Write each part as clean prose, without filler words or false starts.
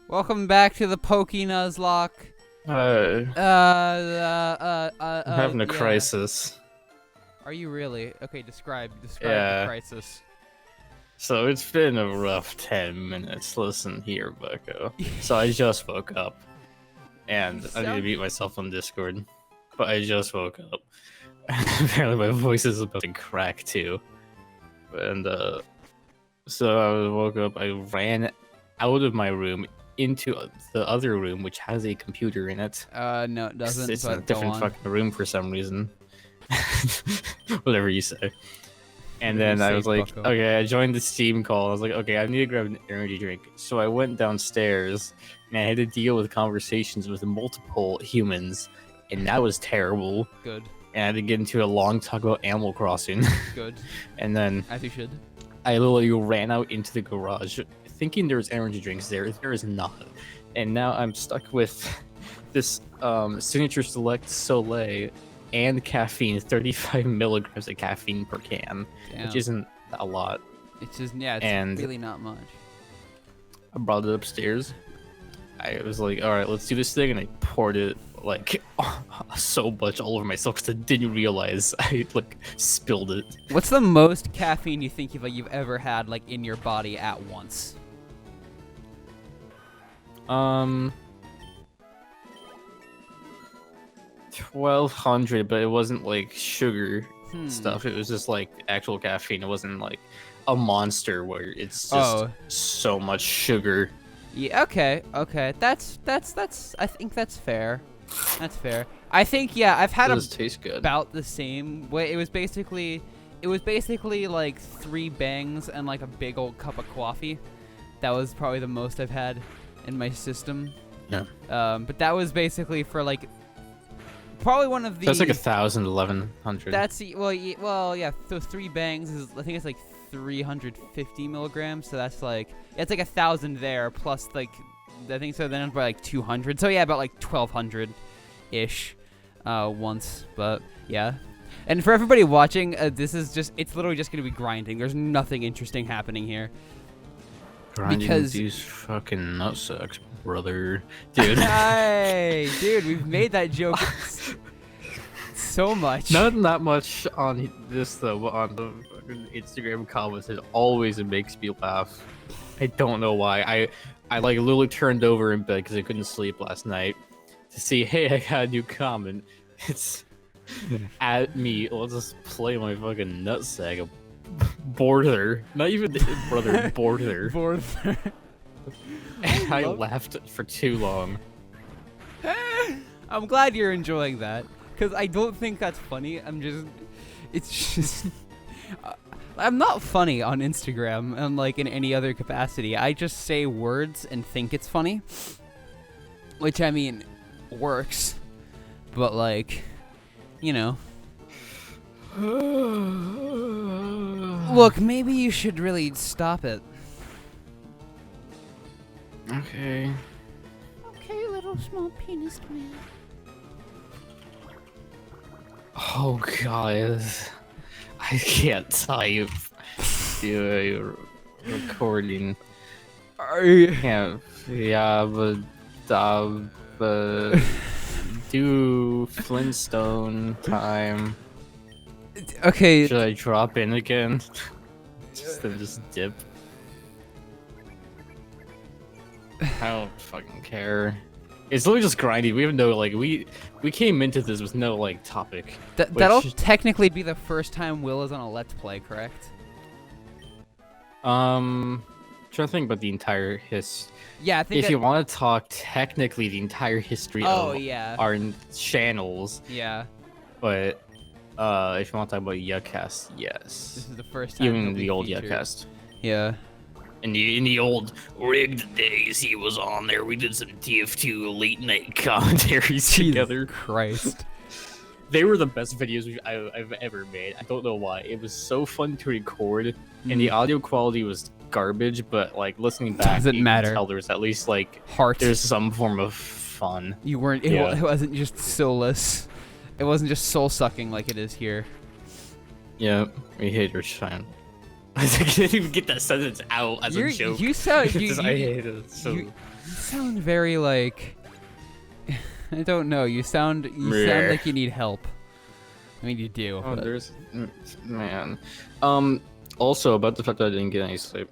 Welcome back to the Pokey Nuzlocke. I'm having a Yeah. crisis. Are you really? Okay, describe the Yeah. crisis. So it's been a rough 10 minutes. Listen here, Bucko. So I just woke up. And I need to mute myself on Discord. But I just woke up. Apparently my voice is about to crack too. And so I woke up, I ran out of my room into the other room, which has a computer in it. No, it doesn't. It's in but a different go on. fucking room for some reason. Whatever you say. And Whatever then you I say, was like, bucko. okay, I joined the Steam call. I was like, okay, I need to grab an energy drink. So I went downstairs and I had to deal with conversations with multiple humans, and that was terrible. Good. And I had to get into a long talk about Animal Crossing. Good. And then As you should. I literally ran out into the garage thinking there was energy drinks there. There is not. And now I'm stuck with this Signature Select Soleil and caffeine, 35 milligrams of caffeine per can, Damn. which isn't a lot. It's just, yeah, it's And really not much. I brought it upstairs. I was like, all right, let's do this thing. And I poured it like so much all over myself because I didn't realize I like spilled it. What's the most caffeine you think you've ever had like in your body at once? 1200, but it wasn't like sugar Hmm. stuff. It was just like actual caffeine. It wasn't like a monster where it's just so much sugar. Yeah, okay. That's I think that's fair. That's fair. I think, yeah, I've had It does taste good. about the same way. It was basically like 3 bangs and like a big old cup of coffee. That was probably the most I've had in my system. Yeah. But that was basically for like probably one of the. That's like 1,000, 1,100. That's well, yeah. So 3 bangs is, I think it's like 350 milligrams. So that's like, it's like 1,000 there plus like, I think so. Then it's about like 200. So yeah, about like 1,200 ish once. But yeah. And for everybody watching, this is just, it's literally just gonna be grinding. There's nothing interesting happening here. Grinding because- these fucking nutsacks, brother. Dude. Hey, dude, we've made that joke so much. Not that much on this though, but on the fucking Instagram comments, it always makes me laugh. I don't know why. I like literally turned over in bed because I couldn't sleep last night to see, hey, I got a new comment. It's at me. Let's just play my fucking nutsack. Border. Not even brother, border. I laughed for too long. I'm glad you're enjoying that, because I don't think that's funny. It's just, I'm not funny on Instagram and like in any other capacity. I just say words and think it's funny, which I mean, works, but like, you know. Look, maybe you should really stop it. Okay. Okay, little small penis man. Oh god, I can't type. You're recording. Can't. Yeah, but do Flintstone time. Okay. Should I drop in again? just dip. I don't fucking care. It's literally just grinding. We have no like we came into this with no like topic. That'll technically be the first time Will is on a Let's Play, correct? Trying to think about the entire Yeah, I think if you want to talk technically the entire history of yeah. our channels, Yeah. but if you want to talk about Yuhcast, yes. This is the first time. Even he'll the be old featured. Yuhcast. Yeah. In the old rigged days, he was on there. We did some TF2 late night commentaries together. Christ. They were the best videos I've ever made. I don't know why. It was so fun to record, and the audio quality was garbage. But like listening back, Doesn't you matter. can tell there's at least like Heart. there's some form of fun. You weren't. It wasn't just soulless. It wasn't just soul sucking like it is here. Yeah, we hate your shine. I can't even get that sentence out as a joke. You sound I hate it. You sound very like I don't know. You sound like you need help. I mean, you do. Oh, but... there's man. Also about the fact that I didn't get any sleep.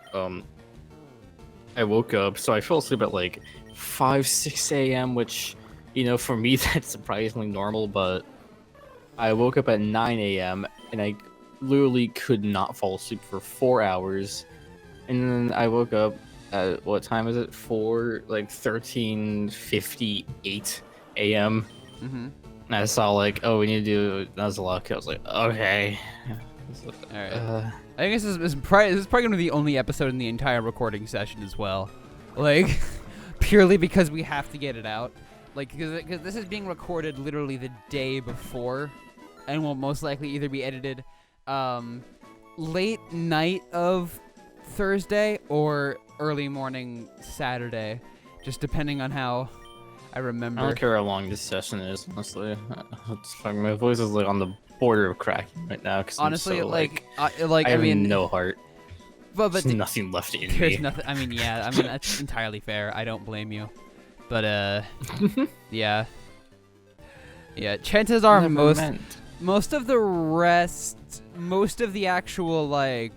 I woke up, so I fell asleep at like 5-6 a.m., which, you know, for me that's surprisingly normal. But I woke up at 9 a.m. and I literally could not fall asleep for 4 hours, and then I woke up at what time is it? 13:58 a.m. Mm-hmm. And I saw like, oh, we need to do Nuzlocke. I was like, okay. All right. I think this is probably going to be the only episode in the entire recording session as well, like purely because we have to get it out, like because this is being recorded literally the day before, and will most likely either be edited late night of Thursday or early morning Saturday, just depending on how I remember. I don't care how long this session is, honestly. It's fine. My voice is like on the border of cracking right now. Cause honestly, I'm so, I have mean, no heart. but there's nothing left in there's me. nothing. I mean, yeah. I mean, that's entirely fair. I don't blame you. But yeah. Chances are most of the rest, most of the actual like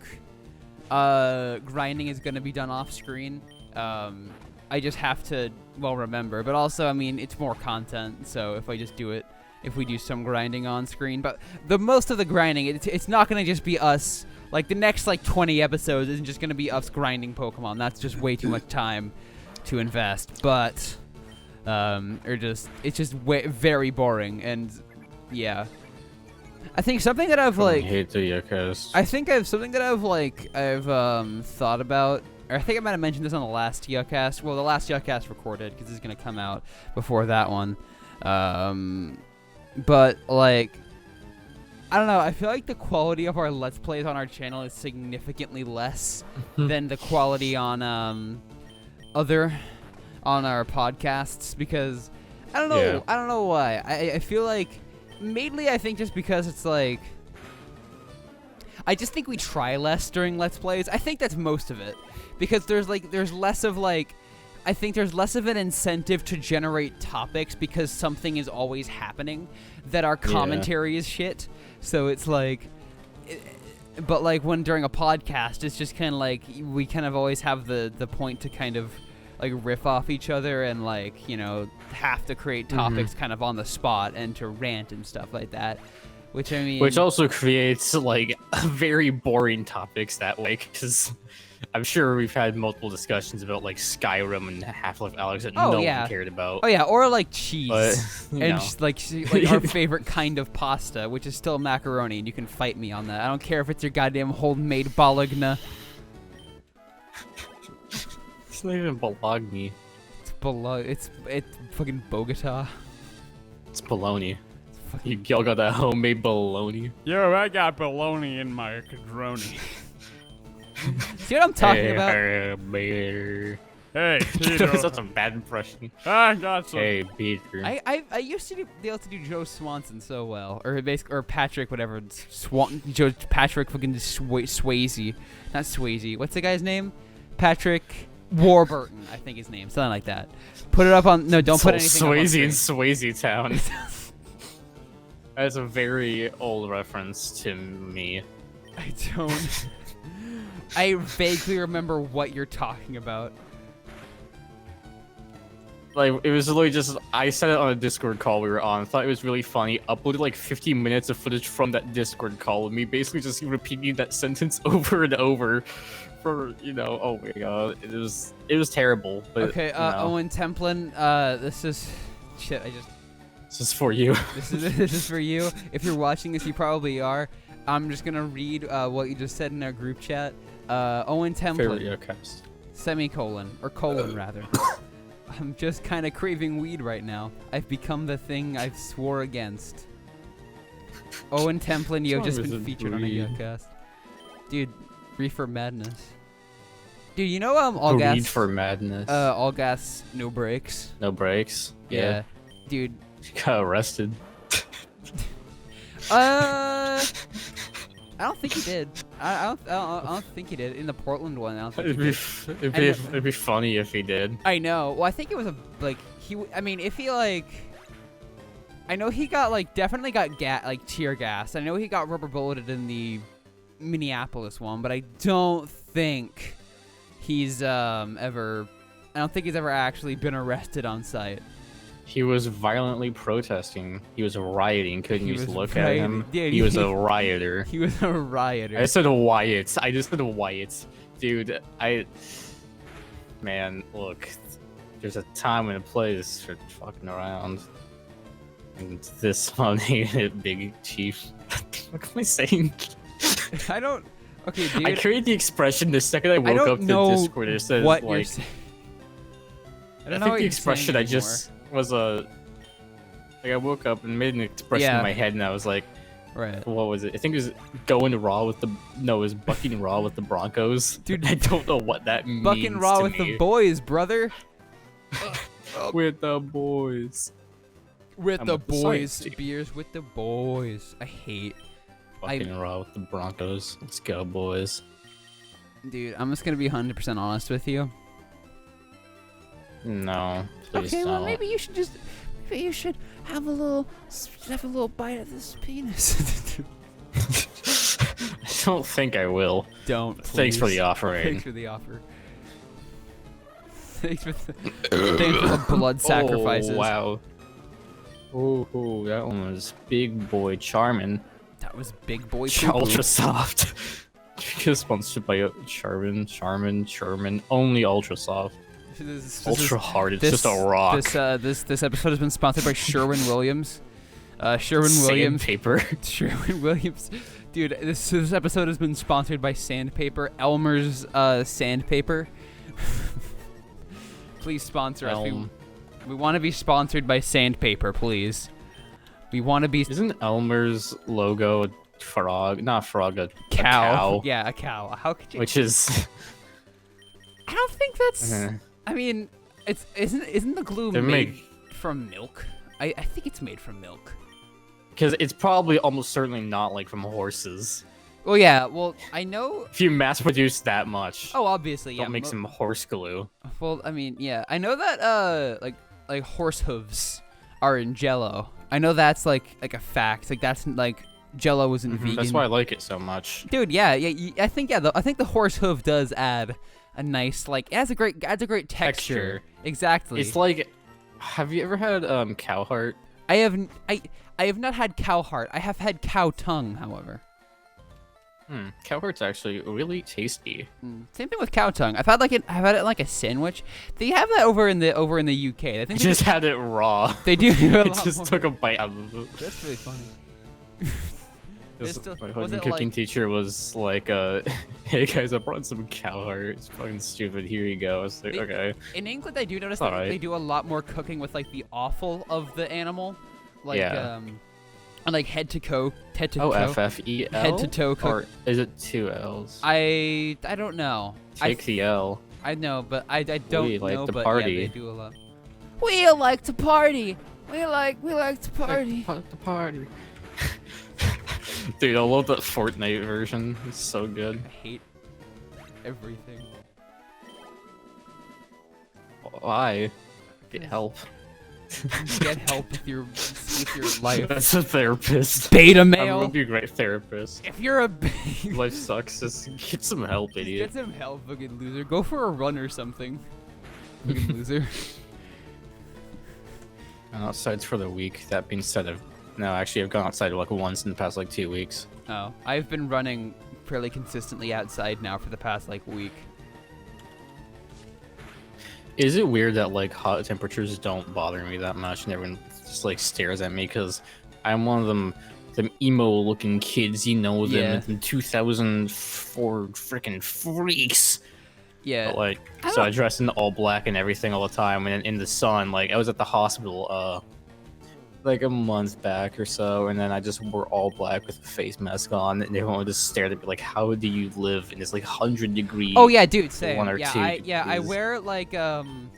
grinding is gonna be done off screen. I just have to remember, but also I mean it's more content, so if I just do it, if we do some grinding on screen, but the most of the grinding, it's not gonna just be us. Like the next like 20 episodes isn't just gonna be us grinding Pokemon. That's just way too much time to invest. But it's just very boring, and yeah. I think something that I've like hate the Yuhcast. I think I've something that I've thought about, or I think I might have mentioned this on the last Yuhcast. Well, the last Yuhcast recorded, because it's gonna come out before that one. But like, I don't know. I feel like the quality of our Let's Plays on our channel is significantly less than the quality on on our podcasts, because I don't know. Yeah. I don't know why. I feel like mainly I think just because it's like I just think we try less during Let's Plays. I think that's most of it, because there's less of like. I think there's less of an incentive to generate topics because something is always happening, that our commentary is shit. So it's like, but like when during a podcast, it's just kind of like we kind of always have the point to kind of like riff off each other and like, you know, have to create topics kind of on the spot and to rant and stuff like that. Which I mean, which also creates like very boring topics that way, because I'm sure we've had multiple discussions about like Skyrim and Half-Life Alyx that no one cared about. Oh yeah, or like cheese, but, and just, like our favorite kind of pasta, which is still macaroni, and you can fight me on that. I don't care if it's your goddamn homemade bologna. It's not even bologna. It's fucking Bogota. It's bologna. Y'all got that homemade bologna. Yo, I got bologna in my macaroni. See what I'm talking about? Hey, Peter. That's such a bad impression. I got some. Hey, Peter. I used to be able to do Joe Swanson so well, or Patrick, whatever. Patrick fucking Swayze, not Swayze. What's the guy's name? Patrick Warburton, I think his name, something like that. Put it up on. No, don't put anything. Swayze in Swayze Town. That's a very old reference to me. I don't. I vaguely remember what you're talking about. Like, it was literally just, I said it on a Discord call we were on, thought it was really funny, uploaded like 15 minutes of footage from that Discord call with me basically just repeating that sentence over and over for, you know, oh my god, it was terrible. But, okay, you know. Owen Templin, this is, shit, This is for you. This is for you. If you're watching this, you probably are. I'm just gonna read what you just said in our group chat. Owen Templin. Favorite Yuhcast. Semicolon, or colon rather. I'm just kind of craving weed right now. I've become the thing I've swore against. Owen Templin, you've just been featured on a Yuhcast. Dude, Reefer Madness. Dude, you know all gas. Read for madness. All gas, no brakes. No brakes. Yeah. Dude. You got arrested. I don't think he did. I don't think he did in the Portland one. I don't think It'd be funny if he did. I know. Well, I think it was I mean, if he like, I know he got definitely got tear gas. I know he got rubber bulleted in the Minneapolis one, but I don't think he's ever. I don't think he's ever actually been arrested on site. He was violently protesting. He was rioting. Couldn't you look at him? Dude, he was a rioter. He was a rioter. I said Wyatt. I just said Wyatt. Dude, Man, look. There's a time and a place for fucking around. And this one ain't Big Chief. What am I saying? I don't... Okay, dude. I created the expression the second I woke up to Discord. It says, what you're saying. I think the expression I just was I woke up and made an expression in my head, and I was like, right. What was it? I think it was it was bucking raw with the Broncos. Dude, I don't know what that means. Bucking raw with me. the boys, brother. With the boys. With the boys. Beers with the boys. I hate. Bucking raw with the Broncos. Let's go, boys. Dude, I'm just gonna be 100% honest with you. No, please okay, don't. well maybe you should have a little bite of this penis. I don't think I will. Don't. Please. Thanks for the offering. Thanks for the offer. Thanks for the blood sacrifices. Oh wow. Oh, that one was Big Boy Charmin. That was Big Boy Ultra Soft. Sponsored by Charmin. Only Ultra Soft. Ultra hard. It's just a rock. This episode has been sponsored by Sherwin-Williams. Sandpaper. Sherwin-Williams. Dude, this episode has been sponsored by Sandpaper. Elmer's Sandpaper. Please sponsor us. We want to be sponsored by Sandpaper, please. We want to be. Isn't Elmer's logo a frog? Not a frog, a cow. Yeah, a cow. How could you? Which is. I don't think that's. I mean, isn't the glue made from milk? I think it's made from milk. Because it's probably almost certainly not like from horses. Well, yeah. Well, I know. If you mass produce that much. Oh, obviously, yeah. Don't make some horse glue. Well, I mean, yeah. I know that like horse hooves are in Jello. I know that's like a fact. Like that's like Jello isn't vegan. That's why I like it so much. Dude, yeah. I think I think the horse hoof does add a nice it adds a great texture. Exactly. It's like, have you ever had cow heart? I have not had cow heart. I have had cow tongue, however. Cow heart's actually really tasty. Same thing with cow tongue. I've had it like a sandwich. They have that over in the UK. I think they just had it raw. They do. Took a bite out of it. That's really funny. My fucking cooking teacher was like, "Hey guys, I brought some cow heart. It's fucking stupid. Here you go." I was like, "Okay." In England, I do notice that they do a lot more cooking with like the offal of the animal, and like head to toe. FFEL. Head to toe cook. Or is it 2 L's? I don't know. Take the L. I know, but I don't we like know. To but party. yeah, they do a lot. We like to party. We like to party. Like to party. Dude, I love that Fortnite version. It's so good. I hate everything. Why? Get help. Get help with your life. That's a therapist. Beta male. I would be a great therapist. If you're a life sucks, just get some help, idiot. Get some help, fucking loser. Go for a run or something. Fucking loser. I'm outside for the week. That being said, I've gone outside like once in the past like 2 weeks. Oh, I've been running fairly consistently outside now for the past like week. Is it weird that like hot temperatures don't bother me that much and everyone just like stares at me because I'm one of them emo looking kids, you know, them 2004 freaking freaks. Yeah. But, like, I dress in all black and everything all the time, and in the sun, like I was at the hospital like a month back or so, and then I just wore all black with a face mask on, and everyone would just stare at me like, how do you live in this like 100-degree? Oh yeah, dude, same. 1 or 2 I wear like one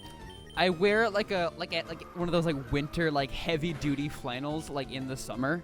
of those like winter like heavy duty flannels like in the summer,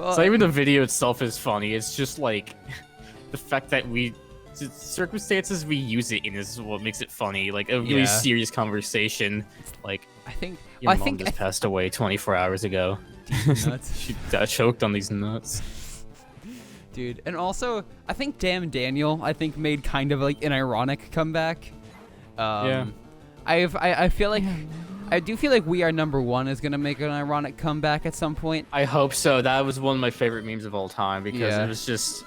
Well, It's not even the video itself is funny. It's just like the fact that the circumstances we use it in is what makes it funny. Like a really Yeah. serious conversation. Like I think. your I mom think. just passed away 24 hours ago. Nuts. She got choked on these nuts. Dude, and also, I think Damn Daniel, I think, made kind of like an ironic comeback. Yeah. I feel like, I do feel like We Are Number One is gonna make an ironic comeback at some point. I hope so. That was one of my favorite memes of all time because Yeah. it was just.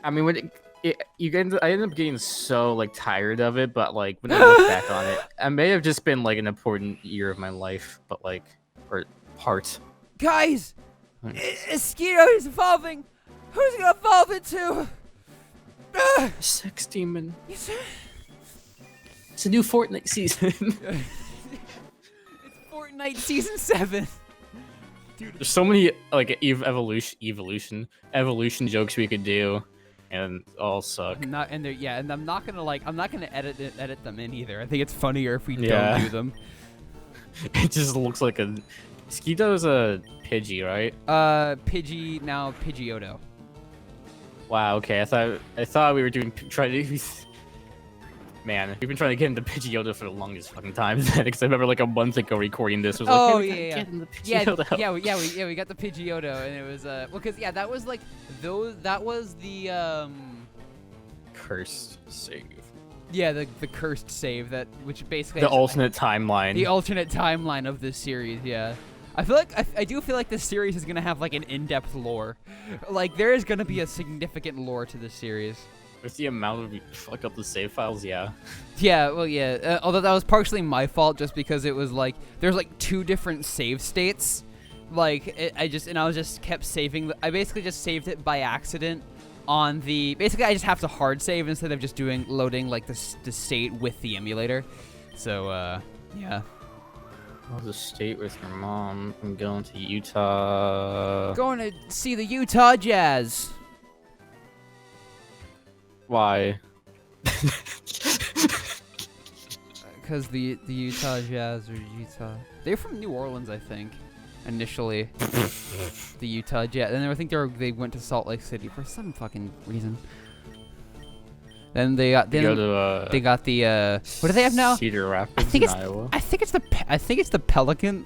I mean, when I ended up getting so like tired of it, but like when I look back on it, I may have just been like an important year of my life, but like or part. Guys, Skeeto is evolving. Who's he gonna evolve into? Sex demon. It's a new Fortnite season. It's Fortnite Season 7. There's so many like evolution jokes we could do, and all suck. And I'm not gonna edit them in either. I think it's funnier if we Yeah. don't do them. It just looks like a. Skeeto's a Pidgey, right? Pidgey, now Pidgeotto. Wow. Okay. I thought we were trying to. Man, we've been trying to get into Pidgeotto for the longest fucking time. Because I remember like a month ago recording this was like, Oh, hey, we yeah, gotta get into Yeah, Pidgeotto. we got the Pidgeotto, and it was well, cause yeah, that was like that was the Cursed save. yeah, the cursed save which basically The alternate timeline. the alternate timeline of this series. Yeah, I feel like I do feel like this series is gonna have like an in-depth lore. Like there is gonna be a significant lore to this series. With the amount of fuck up the save files, yeah. Yeah, well, yeah. Although that was partially my fault, just because it was like there's like 2 different save states. Like I was just kept saving. I basically just saved it by accident on the. Basically, I just have to hard save instead of just loading like the state with the emulator. So yeah. Oh, the state with your mom. I'm going to Utah. Going to see the Utah Jazz. Why? Because the Utah Jazz they're from New Orleans, I think. Initially, the Utah Jazz, and I think they went to Salt Lake City for some fucking reason. Then they got they got the what do they have now? Cedar Rapids I think in it's Iowa. I think it's the Pelican.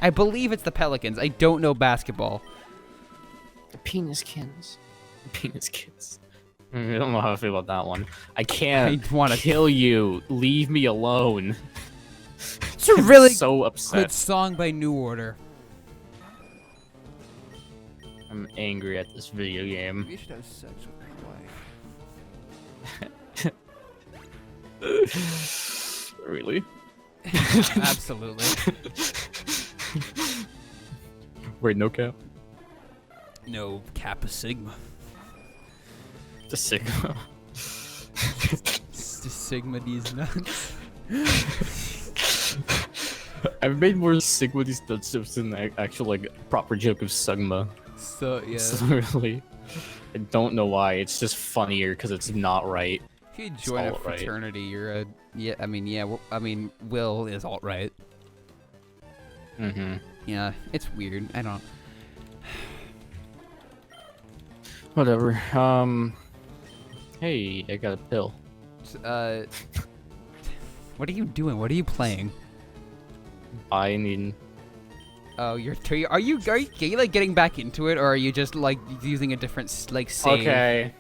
I believe it's the Pelicans. I don't know basketball. The penis kids. Penis kids. I don't know how I feel about that one. I can't kill you. Leave me alone. It's a really so upset. good song by New Order. I'm angry at this video game. We should have sex with my wife. Really? Absolutely. Wait, no cap? No Kappa Sigma. The Sigma. It's the Sigma these nuts. I've made more Sigma these nuts than the actual like proper joke of Sigma. So yeah. So really, I don't know why. It's just funnier because it's not right. If you join a alt-right. fraternity, you're a Will is alt right. Mm-hmm. Yeah, it's weird. I don't. Whatever. Hey, I got a pill. What are you doing? What are you playing? I mean, Oh, are you like getting back into it, or are you just like using a different like save? okay.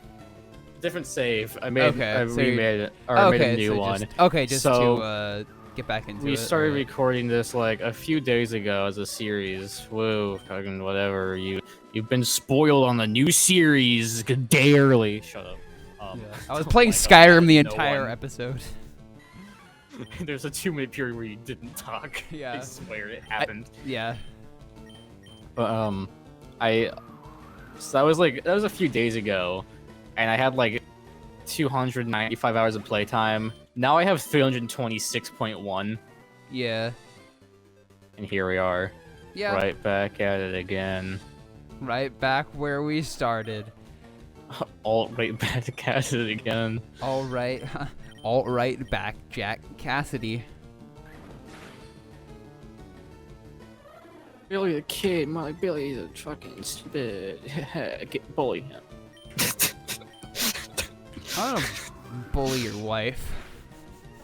Different save. I remade it, or I made a new one. Just So, to get back into it. We started or- recording this like a few days ago as a series. Whoa, fucking whatever. You've been spoiled on the new series a day early. Shut up. I was playing Skyrim the no entire one. episode. There's a 2-minute period where you didn't talk. Yeah. I swear it happened. Yeah. But so that was a few days ago, and I had like 295 hours of playtime. Now I have 326.1, Yeah. and here we are, Yeah. right back at it again. Right back where we started. Right back at it again. All right. All right back, Jack Cassidy. Billy the Kid, my Billy the fucking stupid. Get bully him. I don't bully your wife.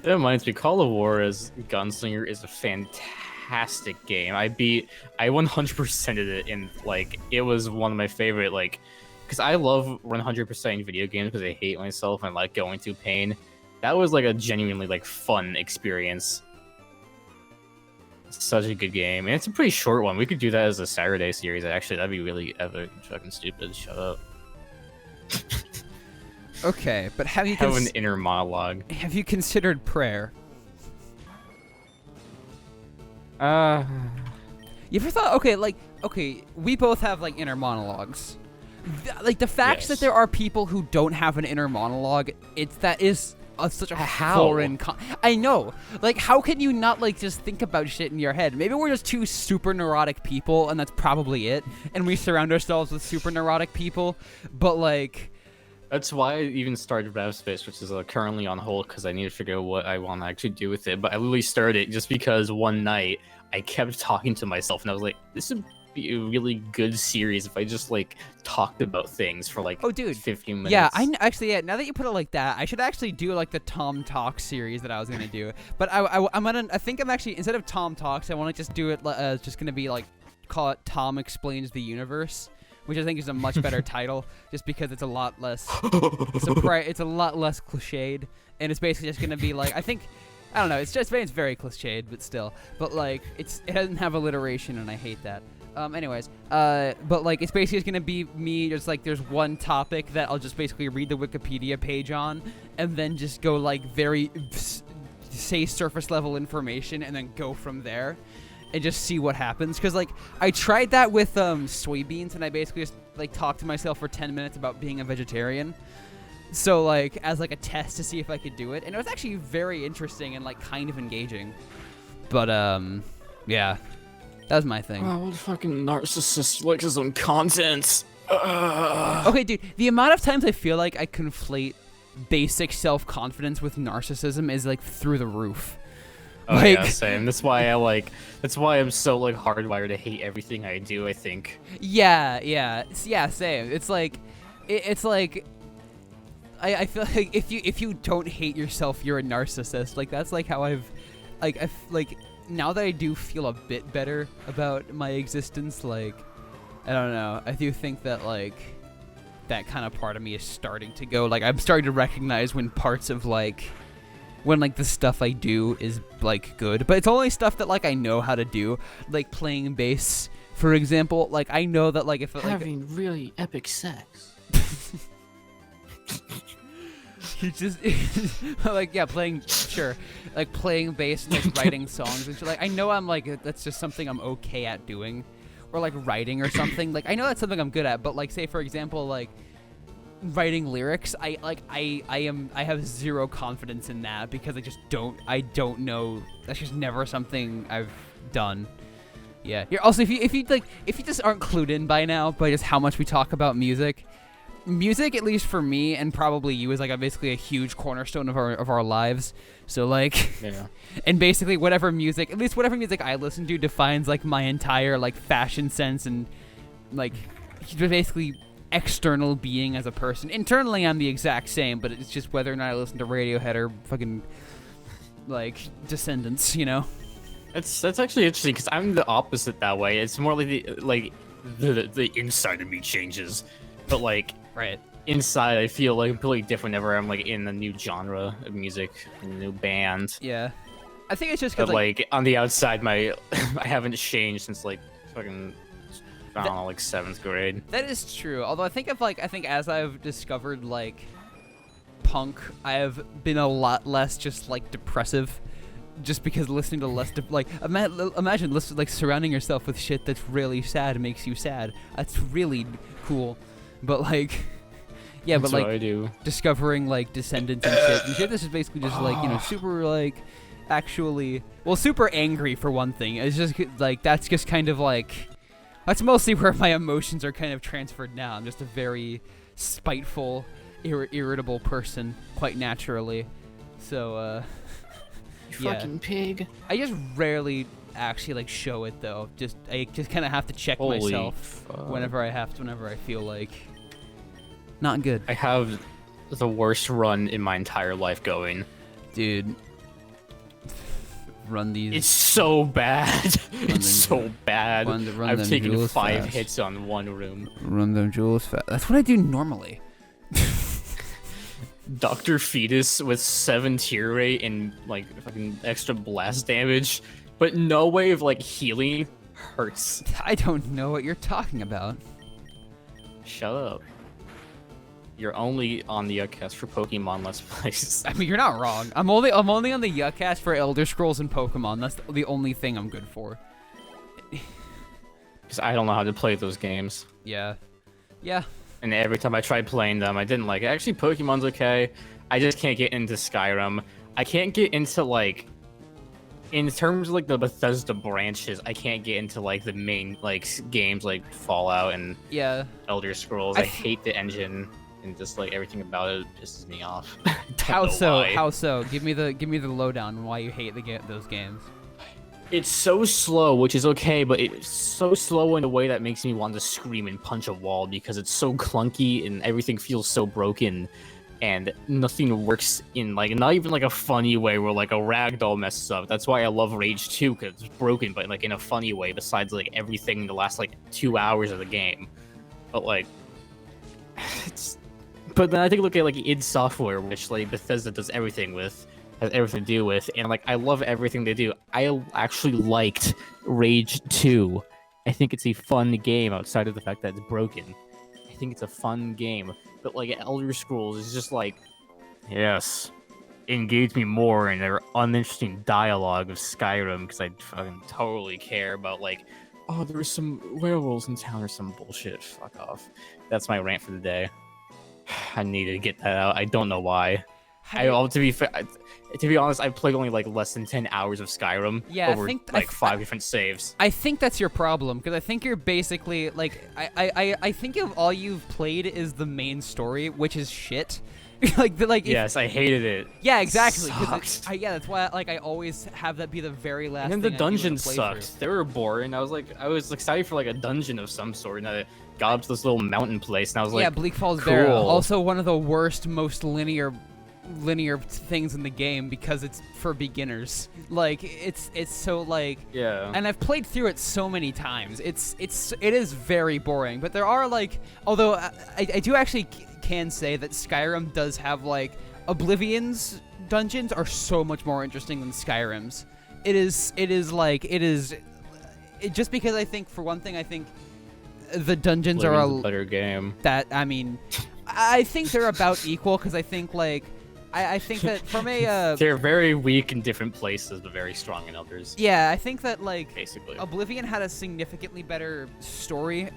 That reminds me, Call of War as Gunslinger is a fantastic game. I 100%ed it, and like it was one of my favorite, like, because I love 100%ing video games because I hate myself and like going through pain. That was like a genuinely like fun experience. It's such a good game, and it's a pretty short one. We could do that as a Saturday series. Actually, that'd be really epic. Fucking stupid. Shut up. Okay, but have you have an inner monologue? Have you considered prayer? You ever thought? Okay, we both have like inner monologues. Like the fact Yes. that there are people who don't have an inner monologue, that is such a foreign. I know. Like, how can you not like just think about shit in your head? Maybe we're just two super neurotic people, and that's probably it. And we surround ourselves with super neurotic people, but like. That's why I even started Rapspace, which is currently on hold because I need to figure out what I want to actually do with it. But I literally started it just because one night I kept talking to myself, and I was like, "This would be a really good series if I just like talked about things for like 15 minutes." Yeah, actually, now that you put it like that, I should actually do like the Tom Talks series that I was gonna do. But I think I'm actually, instead of Tom Talks, I want to just do it. Just gonna be like, call it Tom Explains the Universe, which I think is a much better title, just because it's a lot less. It's a lot less cliched, and it's basically just gonna be like, I don't know. It's very cliched, but still. But like, it doesn't have alliteration, and I hate that. But like, it's basically just gonna be me. Just like, there's one topic that I'll just basically read the Wikipedia page on, and then just go like say surface level information, and then go from there. And just see what happens, because like I tried that with soybeans, and I basically just like talked to myself for 10 minutes about being a vegetarian, so like as like a test to see if I could do it, and it was actually very interesting and like kind of engaging. But yeah, that was my thing. Oh, what a fucking narcissist likes his own content. Okay, dude, the amount of times I feel like I conflate basic self-confidence with narcissism is like through the roof. Oh yeah, same. That's why I'm so like hardwired to hate everything I do, I think. Yeah, same. It's like I feel like if you don't hate yourself, you're a narcissist. Like that's like how I've like now that I do feel a bit better about my existence, like I don't know. I do think that like that kind of part of me is starting to go, like I'm starting to recognize when parts of like when like the stuff I do is like good, but it's only stuff that like I know how to do, like playing bass, for example. Like I know that like if having really epic sex. You just like playing bass and like writing songs and shit. Like I know I'm like that's just something I'm okay at doing, or like writing or something. Like I know that's something I'm good at, but like say for example like writing lyrics, I have zero confidence in that because I don't know. That's just never something I've done. Yeah. Also, if you just aren't clued in by now by just how much we talk about music, at least for me and probably you, is like basically a huge cornerstone of our lives. So like, yeah. And basically whatever music I listen to defines like my entire like fashion sense and like basically external being as a person. Internally, I'm the exact same, but it's just whether or not I listen to Radiohead or fucking like Descendants, you know. That's actually interesting because I'm the opposite that way. It's more like the inside of me changes, but like right inside I feel like completely different whenever I'm like in a new genre of music, a new band. Yeah, I think it's just because like on the outside, I haven't changed since like fucking. I don't know, like 7th grade. That is true. Although I think as I've discovered like punk, I have been a lot less just like depressive, just because listening to less imagine like surrounding yourself with shit that's really sad makes you sad. That's really cool. But like, yeah, that's but like what I do. Discovering like Descendants and shit. And shit, this is basically just like, you know, super like actually, well, super angry for one thing. It's just like that's just kind of like. That's mostly where my emotions are kind of transferred now. I'm just a very spiteful, irritable person, quite naturally. So, you fucking pig. I just rarely actually like show it though. I just kind of have to check Holy myself fuck. whenever I feel like not good. I have the worst run in my entire life going. Dude, run these. It's so bad. It's so bad. run I've them taken jewels 5 fast. hits on 1 room. Run them jewels fast. That's what I do normally. Dr. Fetus with 7 tear rate and like fucking extra blast damage, but no way of like healing hurts. I don't know what you're talking about. Shut up. You're only on the Yuhcast for Pokemon Let's Plays. I mean, you're not wrong. I'm only on the Yuhcast for Elder Scrolls and Pokemon. That's the only thing I'm good for. Because I don't know how to play those games. Yeah. Yeah. And every time I tried playing them, I didn't like it. Actually, Pokemon's okay. I just can't get into Skyrim. I can't get into, like... In terms of, like, the Bethesda branches, I can't get into, like, the main, like, games like Fallout and Yeah. Elder Scrolls. I hate the engine. And just like everything about it pisses me off. How so? How so? Give me the lowdown on why you hate those games. It's so slow, which is okay, but it's so slow in a way that makes me want to scream and punch a wall because it's so clunky and everything feels so broken, and nothing works in like not even like a funny way where like a ragdoll messes up. That's why I love Rage 2 because it's broken, but like in a funny way. Besides like everything in the last like 2 hours of the game, but like it's. But then I take a look at like id Software, which like Bethesda does everything with, has everything to do with, and like I love everything they do. I actually liked Rage 2. I think it's a fun game outside of the fact that it's broken. I think it's a fun game, but like Elder Scrolls is just like, yes, engage me more in their uninteresting dialogue of Skyrim because I fucking totally care about like, oh, there's some werewolves in town or some bullshit. Fuck off. That's my rant for the day. I need to get that out. I don't know why. To be honest, I've played only like less than 10 hours of Skyrim over like 5 different saves. I think that's your problem because I think you're basically like I think of all you've played is the main story, which is shit. Yes, I hated it. Yeah, exactly. Yeah, that's why I always have that be the very last. And then thing the I do in dungeons a playthrough. sucked. They were boring. I was excited for like a dungeon of some sort, and I got up to this little mountain place, and I was like, yeah, Bleak Falls cool. Barrow. Also one of the worst, most linear things in the game because it's for beginners. Like it's so like yeah. And I've played through it so many times. It is very boring. But there are like, although I do actually can say that Skyrim does have like Oblivion's dungeons are so much more interesting than Skyrim's. Just because I think for one thing I think the dungeons are a better game. That I mean, I think they're about equal because I think like I think that from a they're very weak in different places but very strong in others. Yeah, I think that like basically Oblivion had a significantly better story.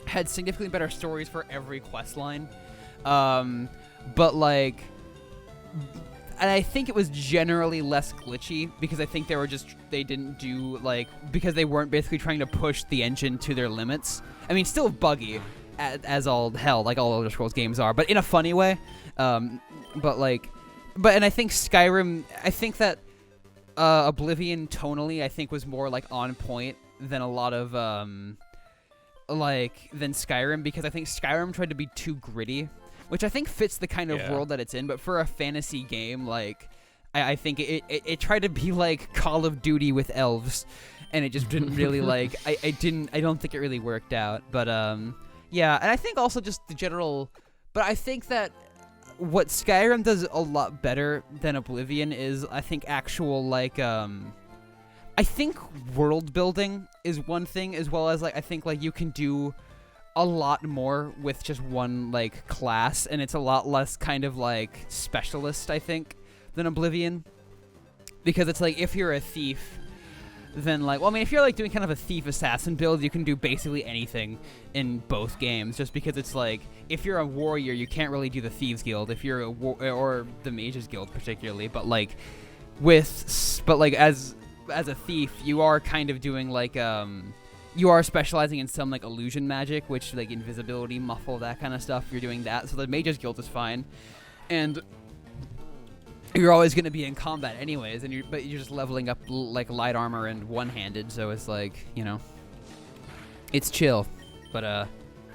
Had significantly better stories for every quest line. But like, and I think it was generally less glitchy because I think they didn't do like, because they weren't basically trying to push the engine to their limits. I mean, still buggy as all hell, like all Elder Scrolls games are, but in a funny way. And I think Skyrim, I think that Oblivion tonally, I think was more like on point than a lot of than Skyrim, because I think Skyrim tried to be too gritty, which I think fits the kind of world that it's in. But for a fantasy game, like I think it tried to be like Call of Duty with elves, and it just didn't really like. I don't think it really worked out. But yeah, and I think also just the general. But I think that what Skyrim does a lot better than Oblivion is, I think, actual like I think world building is one thing, as well as like I think like you can do a lot more with just one like class, and it's a lot less kind of like specialist, I think, than Oblivion, because it's like if you're a thief, then like, well, I mean, if you're like doing kind of a thief assassin build, you can do basically anything in both games, just because it's like if you're a warrior, you can't really do the thieves guild if you're or the mages guild particularly, but like as a thief, you are kind of doing like you are specializing in some like illusion magic, which like invisibility, muffle, that kind of stuff. You're doing that, so the mages guild is fine. And you're always going to be in combat anyways, and but you're just leveling up like light armor and one-handed, so it's like, you know, it's chill. But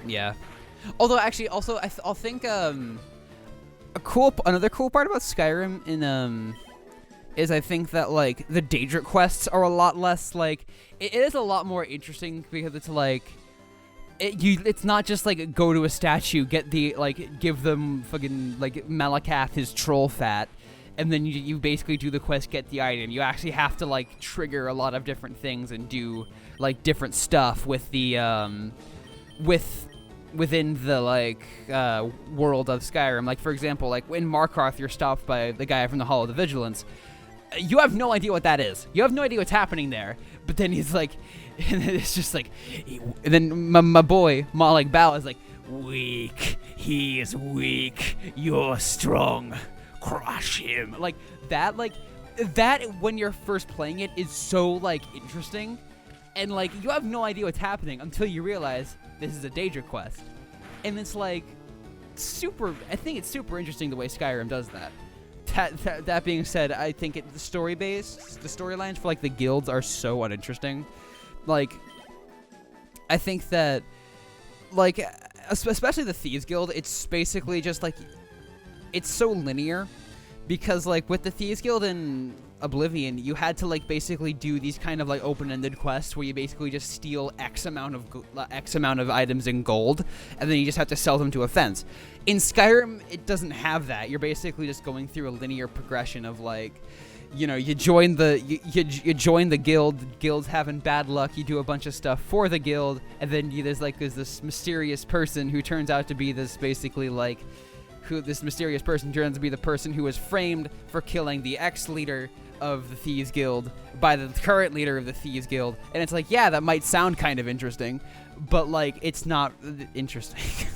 yeah. Although actually, also I'll think another cool part about Skyrim is I think that like the Daedric quests are a lot less like it is a lot more interesting because it's like it's not just like go to a statue, get the like give them fucking like Malakath his troll fat, and then you basically do the quest, get the item. You actually have to like trigger a lot of different things and do like different stuff with the within the like world of Skyrim. Like for example, like in Markarth you're stopped by the guy from the Hall of the Vigilance. You have no idea what that is. You have no idea what's happening there. But then he's like, and then it's just like, and then my boy Malik Bao is like, weak. He is weak. You're strong. Crush him. Like that when you're first playing it is so like interesting, and like you have no idea what's happening until you realize this is a Daedric quest, and it's like super. I think it's super interesting the way Skyrim does that. That being said, I think the storylines for like the guilds are so uninteresting. Like, I think that, like, especially the Thieves Guild, it's basically just like, it's so linear, because like with the Thieves Guild in Oblivion, you had to like basically do these kind of like open-ended quests where you basically just steal X amount of items in gold, and then you just have to sell them to a fence. In Skyrim, it doesn't have that. You're basically just going through a linear progression of like, you know, you join the guild. Guild's having bad luck. You do a bunch of stuff for the guild, and then there's this mysterious person who turns out to be this basically like. This mysterious person turns out to be the person who was framed for killing the ex-leader of the Thieves Guild by the current leader of the Thieves Guild. And it's like, yeah, that might sound kind of interesting, but like, it's not interesting.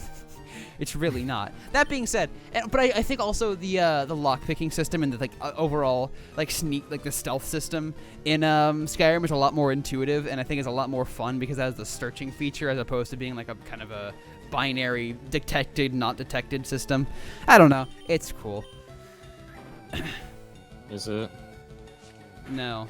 It's really not. That being said, but I think also the lockpicking system and the like overall like the stealth system in Skyrim is a lot more intuitive, and I think is a lot more fun because it has the searching feature as opposed to being like a kind of a binary detected, not detected system. I don't know. It's cool. Is it? No.